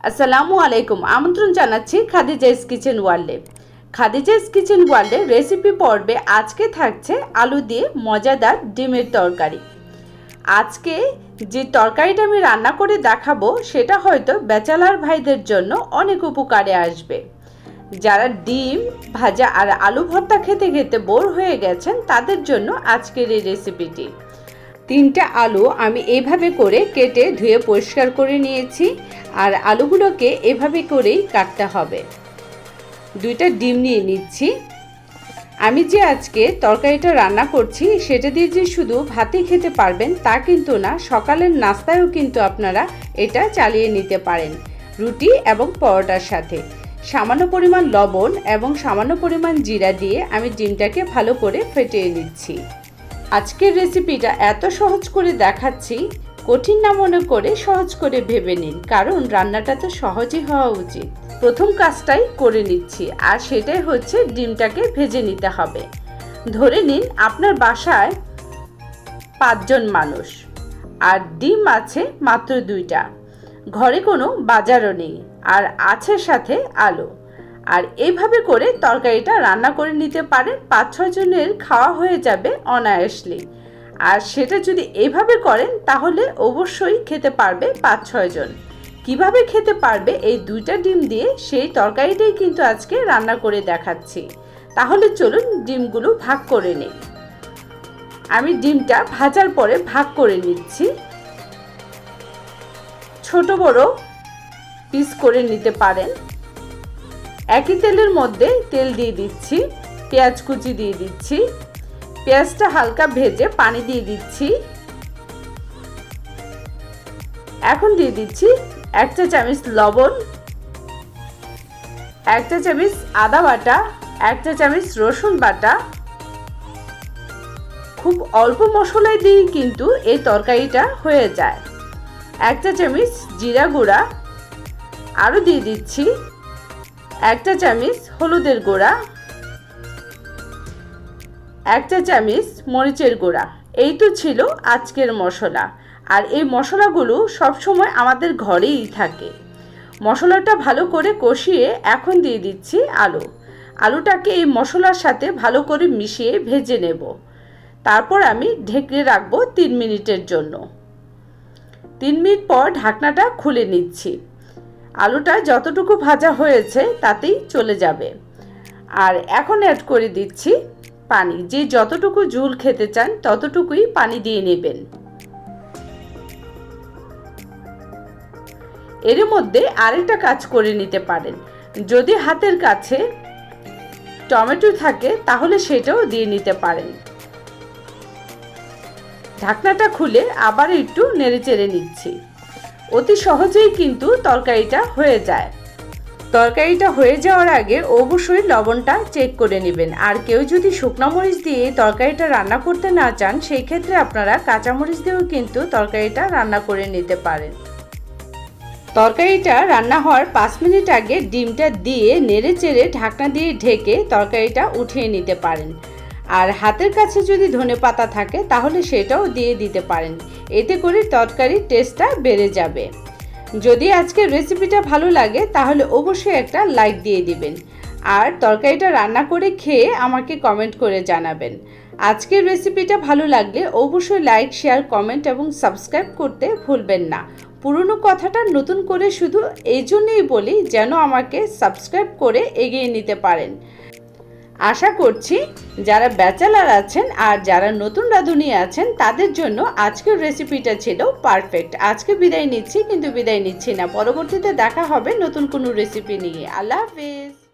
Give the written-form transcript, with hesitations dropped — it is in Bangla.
আসসালামু আলাইকুম। আমন্ত্রণ জানাচ্ছি খাদিজা'স কিচেন ওয়ার্ল্ডে। খাদিজা'স কিচেন ওয়ার্ল্ডে রেসিপি পর্বে আজকে থাকছে আলু দিয়ে মজাদার ডিমের তরকারি। আজকে যে তরকারিটা আমি রান্না করে দেখাবো সেটা হয়তো ব্যাচেলর ভাইদের জন্য অনেক উপকারে আসবে। যারা ডিম ভাজা আর আলু ভর্তা খেতে খেতে বোর হয়ে গেছেন তাদের জন্য আজকের এই রেসিপিটি। 3টা আলু আমি এইভাবে করে কেটে ধুয়ে পরিষ্কার করে নিয়েছি আর আলুগুলোকে এভাবে করেই কাটতে হবে। 2টা ডিম নিয়ে নিচ্ছি। আমি যে আজকে তরকারিটা রান্না করছি সেটা দিয়ে যে শুধু ভাতই খেতে পারবেন তা কিন্তু না, সকালের নাস্তায়ও কিন্তু আপনারা এটা চালিয়ে নিতে পারেন রুটি এবং পরোটার সাথে। সামান্য পরিমাণ লবণ এবং সামান্য পরিমাণ জিরা দিয়ে আমি ডিমটাকে ভালো করে ফেটিয়ে নিচ্ছি। আজকের রেসিপিটা এত সহজ করে দেখাচ্ছি, কঠিন না মনে করে সহজ করে ভেবে নিন, কারণ রান্নাটা তো সহজই হওয়া উচিত। প্রথম কাজটাই করে নিচ্ছি আর সেটাই হচ্ছে ডিমটাকে ভেজে নিতে হবে। ধরে নিন আপনার বাসায় 5 জন মানুষ আর ডিম আছে মাত্র 2টা, ঘরে কোনো বাজারও নেই আর আছে সাথে আলু। আর এইভাবে করে তরকারিটা রান্না করে নিতে পারেন, 5-6 জনের খাওয়া হয়ে যাবে অনায়াসলি। আর সেটা যদি এইভাবে করেন তাহলে অবশ্যই খেতে পারবে 5-6 জন। কিভাবে খেতে পারবে এই 2টা ডিম দিয়ে সেই তরকারিটাই কিন্তু আজকে রান্না করে দেখাচ্ছি। তাহলে চলুন ডিমগুলো ভাগ করে নিই। আমি ডিমটা ভাজার পরে ভাগ করে নিচ্ছি, ছোট বড় পিস করে নিতে পারেন। একই তেলের মধ্যে তেল দিয়ে দিচ্ছি, পেঁয়াজ কুচি দিয়ে দিচ্ছি, পেঁয়াজটা হালকা ভেজে পানি দিয়ে দিচ্ছি। এখন দিয়ে দিচ্ছি 1 চা চামচ লবণ, 1 চা চামচ আদা বাটা, 1 চা চামচ রসুন বাটা। খুব অল্প মশলায় দিয়ে কিন্তু এই তরকারিটা হয়ে যায়। 1 চা চামচ জিরা গুঁড়া, আরও দিয়ে দিচ্ছি 1 চা চামচ হলুদের গুঁড়া, 1 চা চামচ মরিচের গুঁড়া। এই তো ছিল আজকের মশলা। আর এই মশলাগুলো সবসময় আমাদের ঘরেই থাকে। মশলাটা ভালো করে কষিয়ে এখন দিয়ে দিচ্ছি আলুটাকে এই মশলার সাথে ভালো করে মিশিয়ে ভেজে নেব। তারপর আমি ঢেকে রাখবো 3 মিনিটের জন্য। 3 মিনিট পর ঢাকনাটা খুলে নিচ্ছি। আলুটা যতটুকু ভাজা হয়েছে তাতেই চলে যাবে। আর এখন অ্যাড করে দিচ্ছি পানি। যে যতটুকু ঝোল খেতে চান ততটুকুই পানি দিয়ে নেবেন। এর মধ্যে আরেকটা কাজ করে নিতে পারেন, যদি হাতের কাছে টমেটো থাকে তাহলে সেটাও দিয়ে নিতে পারেন। ঢাকনাটা খুলে আবার একটু নেড়েচেড়ে নিচ্ছি। অতি সহজেই কিন্তু তরকারিটা হয়ে যায়। তরকারিটা হয়ে যাওয়ার আগে অবশ্যই লবণটা চেক করে নেবেন। আর কেউ যদি শুকনো মরিচ দিয়ে তরকারিটা রান্না করতে না চান সেই ক্ষেত্রে আপনারা কাঁচামরিচ দিয়েও কিন্তু তরকারিটা রান্না করে নিতে পারেন। তরকারিটা রান্না হওয়ার 5 মিনিট আগে ডিমটা দিয়ে নেড়েচেড়ে ঢাকনা দিয়ে ঢেকে তরকারিটা উঠিয়ে নিতে পারেন। আর হাতের কাছে যদি ধনেপাতা থাকে তাহলে সেটাও দিয়ে দিতে পারেন, এতে করে তরকারির টেস্টটা বেড়ে যাবে। যদি আজকের রেসিপিটা ভালো লাগে তাহলে অবশ্যই একটা লাইক দিয়ে দিবেন আর তরকারিটা রান্না করে খেয়ে আমাকে কমেন্ট করে জানাবেন। আজকের রেসিপিটা ভালো লাগলে অবশ্যই লাইক, শেয়ার, কমেন্ট এবং সাবস্ক্রাইব করতে ভুলবেন না। পুরনো কথাটা নতুন করে শুধু এই জন্যই বলি যেন আমাকে সাবস্ক্রাইব করে এগিয়ে নিতে পারেন। আশা করছি যারা ব্যাচেলর আছেন আর যারা নতুন রাঁধুনি আছেন তাদের জন্য আজকের রেসিপিটা ছিল পারফেক্ট। আজকে বিদায় নিচ্ছি, কিন্তু বিদায় নিচ্ছি না, পরবর্তীতে দেখা হবে নতুন কোনো রেসিপি নিয়ে। আল্লাহ হাফেজ।